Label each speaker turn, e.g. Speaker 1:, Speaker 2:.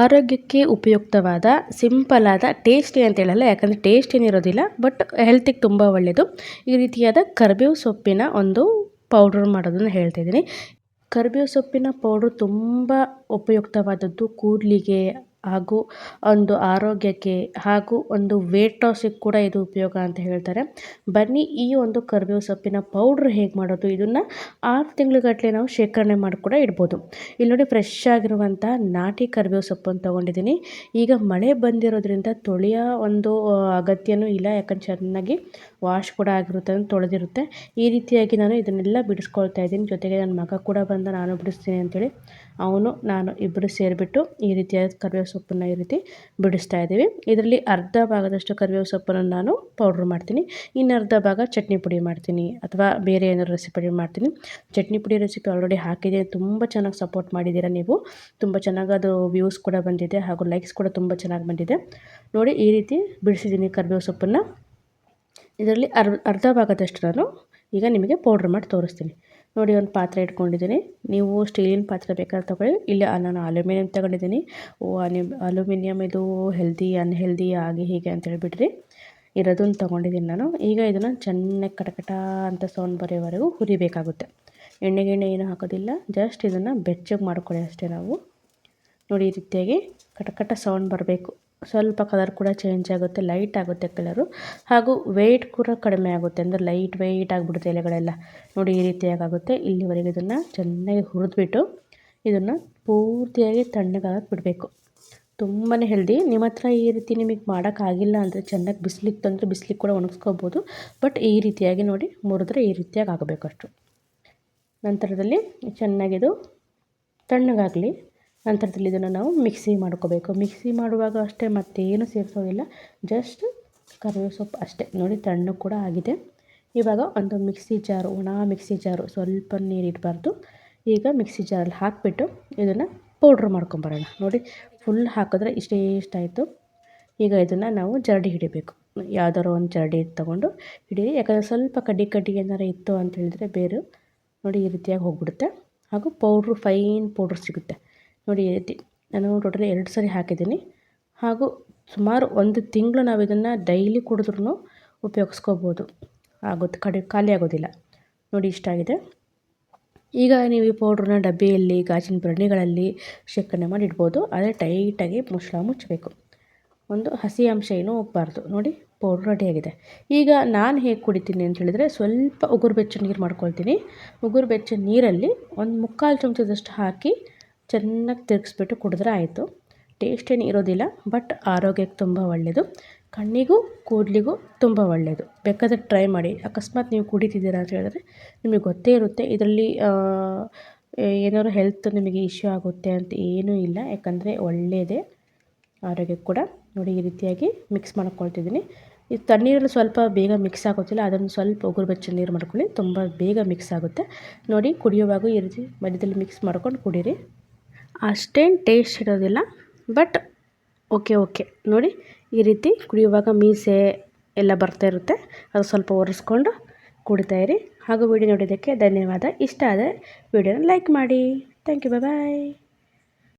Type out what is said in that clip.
Speaker 1: ಆರೋಗ್ಯಕ್ಕೆ ಉಪಯುಕ್ತವಾದ ಸಿಂಪಲ್ ಆದ ಟೇಸ್ಟಿ ಅಂತ ಹೇಳಲ್ಲ, ಯಾಕಂದರೆ ಟೇಸ್ಟ್ ಏನಿರೋದಿಲ್ಲ, ಬಟ್ ಹೆಲ್ತಿಗೆ ತುಂಬ ಒಳ್ಳೆಯದು. ಈ ರೀತಿಯಾದ ಕರಿಬೇವು ಸೊಪ್ಪಿನ ಒಂದು ಪೌಡ್ರ್ ಮಾಡೋದನ್ನು ಹೇಳ್ತಾಯಿದ್ದೀನಿ. ಕರಿಬೇವು ಸೊಪ್ಪಿನ ಪೌಡ್ರು ತುಂಬ ಉಪಯುಕ್ತವಾದದ್ದು ಕೂದಲಿಗೆ ಹಾಗೂ ಒಂದು ಆರೋಗ್ಯಕ್ಕೆ ಹಾಗೂ ಒಂದು ವೇಟ್ ಲಾಸಿಗೆ ಕೂಡ ಇದು ಉಪಯೋಗ ಅಂತ ಹೇಳ್ತಾರೆ. ಬನ್ನಿ ಈ ಒಂದು ಕರಿಬೇವು ಸೊಪ್ಪಿನ ಪೌಡ್ರ್ ಹೇಗೆ ಮಾಡೋದು, ಇದನ್ನು 6 ತಿಂಗಳುಗಟ್ಟಲೆ ನಾವು ಶೇಖರಣೆ ಮಾಡಿ ಕೂಡ ಇಡ್ಬೋದು. ಇಲ್ಲಿ ನೋಡಿ ಫ್ರೆಶ್ ಆಗಿರುವಂಥ ನಾಟಿ ಕರಿಬೇವು ಸೊಪ್ಪನ್ನು ತೊಗೊಂಡಿದ್ದೀನಿ. ಈಗ ಮಳೆ ಬಂದಿರೋದ್ರಿಂದ ತೊಳೆಯೋ ಒಂದು ಅಗತ್ಯನೂ ಇಲ್ಲ, ಯಾಕಂದ್ರೆ ಚೆನ್ನಾಗಿ ವಾಶ್ ಕೂಡ ಆಗಿರುತ್ತೆ, ತೊಳೆದಿರುತ್ತೆ. ಈ ರೀತಿಯಾಗಿ ನಾನು ಇದನ್ನೆಲ್ಲ ಬಿಡಿಸ್ಕೊಳ್ತಾ ಇದ್ದೀನಿ. ಜೊತೆಗೆ ನನ್ನ ಮಗ ಕೂಡ ಬಂದ ನಾನು ಬಿಡಿಸ್ತೀನಿ ಅಂತೇಳಿ ಅವನು ನಾನು ಇಬ್ಬರು ಸೇರಿಬಿಟ್ಟು ಈ ರೀತಿಯಾದ ಕರಿಬೇವು ಸೊಪ್ಪನ್ನು ಈ ರೀತಿ ಬಿಡಿಸ್ತಾ ಇದ್ದೀವಿ. ಇದರಲ್ಲಿ ಅರ್ಧ ಭಾಗದಷ್ಟು ಕರಿಬೇವು ಸೊಪ್ಪನ್ನು ನಾನು ಪೌಡ್ರ್ ಮಾಡ್ತೀನಿ, ಇನ್ನು ಅರ್ಧ ಭಾಗ ಚಟ್ನಿ ಪುಡಿ ಮಾಡ್ತೀನಿ ಅಥವಾ ಬೇರೆ ಏನಾದ್ರು ರೆಸಿಪಿ ಮಾಡ್ತೀನಿ. ಚಟ್ನಿ ಪುಡಿ ರೆಸಿಪಿ ಆಲ್ರೆಡಿ ಹಾಕಿದೆ, ತುಂಬ ಚೆನ್ನಾಗಿ ಸಪೋರ್ಟ್ ಮಾಡಿದ್ದೀರಾ ನೀವು, ತುಂಬ ಚೆನ್ನಾಗಿ ಅದು ವ್ಯೂಸ್ ಕೂಡ ಬಂದಿದೆ ಹಾಗೂ ಲೈಕ್ಸ್ ಕೂಡ ತುಂಬ ಚೆನ್ನಾಗಿ ಬಂದಿದೆ. ನೋಡಿ ಈ ರೀತಿ ಬಿಡಿಸಿದ್ದೀನಿ ಕರಿಬೇವು ಸೊಪ್ಪನ್ನು. ಇದರಲ್ಲಿ ಅರ್ಧ ಭಾಗದಷ್ಟು ನಾನು ಈಗ ನಿಮಗೆ ಪೌಡ್ರ್ ಮಾಡಿ ತೋರಿಸ್ತೀನಿ. ನೋಡಿ ಒಂದು ಪಾತ್ರೆ ಇಟ್ಕೊಂಡಿದ್ದೀನಿ, ನೀವು ಸ್ಟೀಲಿನ ಪಾತ್ರೆ ಬೇಕಾದ್ರೆ ತೊಗೊಳ್ಳಿ, ಇಲ್ಲ ನಾನು ಅಲ್ಯೂಮಿನಿಯಂ ತಗೊಂಡಿದ್ದೀನಿ. ಅಲ್ಯೂಮಿನಿಯಂ ಇದು ಹೆಲ್ದಿ ಅನ್ಹೆಲ್ದಿ ಹಾಗೆ ಹೀಗೆ ಅಂತ ಹೇಳ್ಬಿಟ್ರಿ ಇರೋದನ್ನು ತೊಗೊಂಡಿದ್ದೀನಿ ನಾನು. ಈಗ ಇದನ್ನು ಚೆನ್ನಾಗಿ ಕಟಕಟ ಅಂತ ಸೌಂಡ್ ಬರೋವರೆಗೂ ಹುರಿಬೇಕಾಗುತ್ತೆ. ಎಣ್ಣೆ ಏನು ಹಾಕೋದಿಲ್ಲ, ಜಸ್ಟ್ ಇದನ್ನು ಬೆಚ್ಚಗೆ ಮಾಡ್ಕೊಳ್ಳಿ ಅಷ್ಟೇ ನಾವು. ನೋಡಿ ಈ ರೀತಿಯಾಗಿ ಕಟಕಟ ಸೌಂಡ್ ಬರಬೇಕು. ಸ್ವಲ್ಪ ಕಲರ್ ಕೂಡ ಚೇಂಜ್ ಆಗುತ್ತೆ, ಲೈಟ್ ಆಗುತ್ತೆ ಕಲರು, ಹಾಗೂ ವೆಯ್ಟ್ ಕೂಡ ಕಡಿಮೆ ಆಗುತ್ತೆ, ಅಂದರೆ ಲೈಟ್ ವೆಯ್ಟ್ ಆಗಿಬಿಡುತ್ತೆ ಎಲೆಗಳೆಲ್ಲ. ನೋಡಿ ಈ ರೀತಿಯಾಗಿ ಆಗುತ್ತೆ. ಇಲ್ಲಿವರೆಗೆ ಇದನ್ನು ಚೆನ್ನಾಗಿ ಹುರಿದ್ಬಿಟ್ಟು ಇದನ್ನು ಪೂರ್ತಿಯಾಗಿ ತಣ್ಣಗಾಗಕ್ಕೆ ಬಿಡಬೇಕು. ತುಂಬಾ ಹೆಲ್ದಿ. ನಿಮ್ಮ ಹತ್ರ ಈ ರೀತಿ ನಿಮಗೆ ಮಾಡೋಕ್ಕಾಗಿಲ್ಲ ಅಂದರೆ ಚೆನ್ನಾಗಿ ಬಿಸಿಲಿಗೆ ತಂದರೆ ಬಿಸಿಲಿಗೆ ಕೂಡ ಒಣಗಿಸ್ಕೋಬೋದು. ಬಟ್ ಈ ರೀತಿಯಾಗಿ ನೋಡಿ ಮುರಿದ್ರೆ ಈ ರೀತಿಯಾಗಿ ಆಗಬೇಕು ಅಷ್ಟು. ನಂತರದಲ್ಲಿ ಚೆನ್ನಾಗಿದು ತಣ್ಣಗಾಗಲಿ. ನಂತರದಲ್ಲಿ ಇದನ್ನು ನಾವು ಮಿಕ್ಸಿ ಮಾಡ್ಕೋಬೇಕು. ಮಿಕ್ಸಿ ಮಾಡುವಾಗ ಅಷ್ಟೇ ಮತ್ತೇನು ಸೇರಿಸೋದಿಲ್ಲ, ಜಸ್ಟ್ ಕರಿಬೇವು ಸೊಪ್ಪು ಅಷ್ಟೇ. ನೋಡಿ ತಣ್ಣಗೆ ಕೂಡ ಆಗಿದೆ. ಇವಾಗ ಒಂದು ಮಿಕ್ಸಿ ಜಾರು, ಒಣ ಮಿಕ್ಸಿ ಜಾರು, ಸ್ವಲ್ಪ ನೀರಿಡಬಾರ್ದು. ಈಗ ಮಿಕ್ಸಿ ಜಾರಲ್ಲಿ ಹಾಕಿಬಿಟ್ಟು ಇದನ್ನು ಪೌಡ್ರ್ ಮಾಡ್ಕೊಂಬರೋಣ. ನೋಡಿ ಫುಲ್ ಹಾಕಿದ್ರೆ ಇಷ್ಟಾಯಿತು. ಈಗ ಇದನ್ನು ನಾವು ಜರಡಿ ಹಿಡಿಬೇಕು. ಯಾವ್ದಾದ್ರು ಒಂದು ಜರಡಿ ತೊಗೊಂಡು ಹಿಡೀರಿ, ಯಾಕಂದರೆ ಸ್ವಲ್ಪ ಕಡ್ಡಿ ಏನಾರು ಇತ್ತು ಅಂತ ಹೇಳಿದ್ರೆ ಬೇರೆ ನೋಡಿ ಈ ರೀತಿಯಾಗಿ ಹೋಗ್ಬಿಡುತ್ತೆ. ಹಾಗೂ ಪೌಡ್ರು ಫೈನ್ ಪೌಡ್ರ್ ಸಿಗುತ್ತೆ. ನೋಡಿ ಈ ರೀತಿ ನಾನು ಟೋಟಲಿ 2 ಸರಿ ಹಾಕಿದ್ದೀನಿ. ಹಾಗೂ ಸುಮಾರು 1 ತಿಂಗಳು ನಾವು ಇದನ್ನು ಡೈಲಿ ಕುಡಿದ್ರೂ ಉಪಯೋಗಿಸ್ಕೋಬೋದು, ಆಗುತ್ತೆ, ಖಾಲಿ ಆಗೋದಿಲ್ಲ. ನೋಡಿ ಇಷ್ಟಾಗಿದೆ. ಈಗ ನೀವು ಈ ಪೌಡ್ರನ್ನ ಡಬ್ಬಿಯಲ್ಲಿ ಗಾಜಿನ ಬರಣಿಗಳಲ್ಲಿ ಶೇಖರಣೆ ಮಾಡಿ ಇಡ್ಬೋದು. ಆದರೆ ಟೈಟಾಗಿ ಮುಚ್ಚಳ ಮುಚ್ಚಬೇಕು, ಒಂದು ಹಸಿ ಅಂಶ ಏನೂ ಹೋಗಬಾರ್ದು. ನೋಡಿ ಪೌಡ್ರ್ ರೆಡಿಯಾಗಿದೆ. ಈಗ ನಾನು ಹೇಗೆ ಕುಡಿತೀನಿ ಅಂತ ಹೇಳಿದರೆ, ಸ್ವಲ್ಪ ಉಗುರು ಬೆಚ್ಚ ನೀರು ಮಾಡ್ಕೊಳ್ತೀನಿ. ಉಗುರು ಬೆಚ್ಚ ನೀರಲ್ಲಿ ಒಂದು 3/4 ಚಮಚದಷ್ಟು ಹಾಕಿ ಚೆನ್ನಾಗಿ ತಿರುಗಿಸ್ಬಿಟ್ಟು ಕುಡಿದ್ರೆ ಆಯಿತು. ಟೇಸ್ಟ್ ಏನು ಇರೋದಿಲ್ಲ, ಬಟ್ ಆರೋಗ್ಯಕ್ಕೆ ತುಂಬ ಒಳ್ಳೆಯದು, ಕಣ್ಣಿಗೂ ಕೂದಲಿಗೂ ತುಂಬ ಒಳ್ಳೆಯದು. ಬೇಕಾದರೆ ಟ್ರೈ ಮಾಡಿ. ಅಕಸ್ಮಾತ್ ನೀವು ಕುಡಿತಿದ್ದೀರಾ ಅಂತ ಹೇಳಿದ್ರೆ ನಿಮಗೆ ಗೊತ್ತೇ ಇರುತ್ತೆ ಇದರಲ್ಲಿ ಏನಾದ್ರು ಹೆಲ್ತ್ ನಿಮಗೆ ಇಶ್ಯೂ ಆಗುತ್ತೆ ಅಂತ ಏನೂ ಇಲ್ಲ, ಯಾಕಂದರೆ ಒಳ್ಳೆಯದೇ ಆರೋಗ್ಯಕ್ಕೆ ಕೂಡ. ನೋಡಿ ಈ ರೀತಿಯಾಗಿ ಮಿಕ್ಸ್ ಮಾಡ್ಕೊಳ್ತಿದ್ದೀನಿ. ಈ ತಣ್ಣೀರಲ್ಲಿ ಸ್ವಲ್ಪ ಬೇಗ ಮಿಕ್ಸ್ ಆಗೋದಿಲ್ಲ, ಅದನ್ನು ಸ್ವಲ್ಪ ಉಗುರು ಬೆಚ್ಚ ನೀರು ಮಾಡ್ಕೊಳ್ಳಿ, ತುಂಬ ಬೇಗ ಮಿಕ್ಸ್ ಆಗುತ್ತೆ. ನೋಡಿ ಕುಡಿಯುವಾಗ ಈ ರೀತಿ ಮಧ್ಯದಲ್ಲಿ ಮಿಕ್ಸ್ ಮಾಡ್ಕೊಂಡು ಕುಡೀರಿ. ಅಷ್ಟೇನು ಟೇಸ್ಟ್ ಇರೋದಿಲ್ಲ, ಬಟ್ ಓಕೆ. ನೋಡಿ ಈ ರೀತಿ ಕುಡಿಯುವಾಗ ಮೀಸೆ ಎಲ್ಲ ಬರ್ತಾ ಇರುತ್ತೆ, ಅದು ಸ್ವಲ್ಪ ಒರೆಸ್ಕೊಂಡು ಕುಡಿತಾಯಿರಿ. ಹಾಗೂ ವಿಡಿಯೋ ನೋಡಿದ್ದಕ್ಕೆ ಧನ್ಯವಾದ. ಇಷ್ಟ ಆದರೆ ವಿಡಿಯೋನ ಲೈಕ್ ಮಾಡಿ. Thank you, bye.